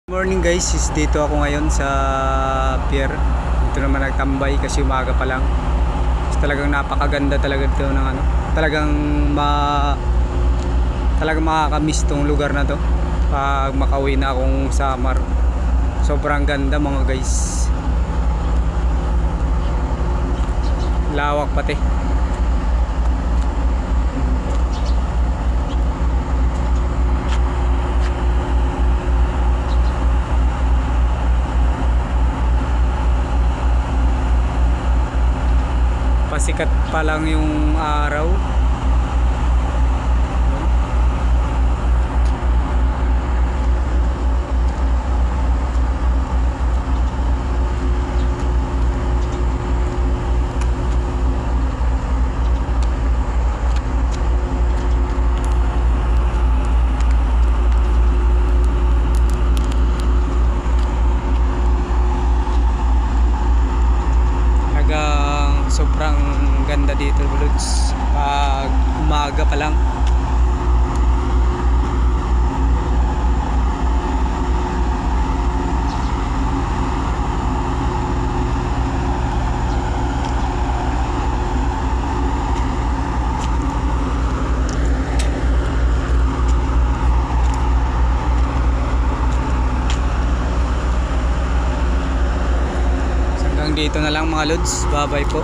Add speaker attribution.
Speaker 1: Morning guys, dito ako ngayon sa pier. Dito naman nagtambay kasi umaga pa lang. Talagang napakaganda talaga dito ng ano. Talagang makakamiss tong lugar na to pag makauwi na akong Samar. Sobrang ganda mga guys. Lawak pati. Pasikat pa lang yung araw. Sobrang ganda dito bulods pag umaga pa lang. Hanggang dito na lang mga lods, bye bye po.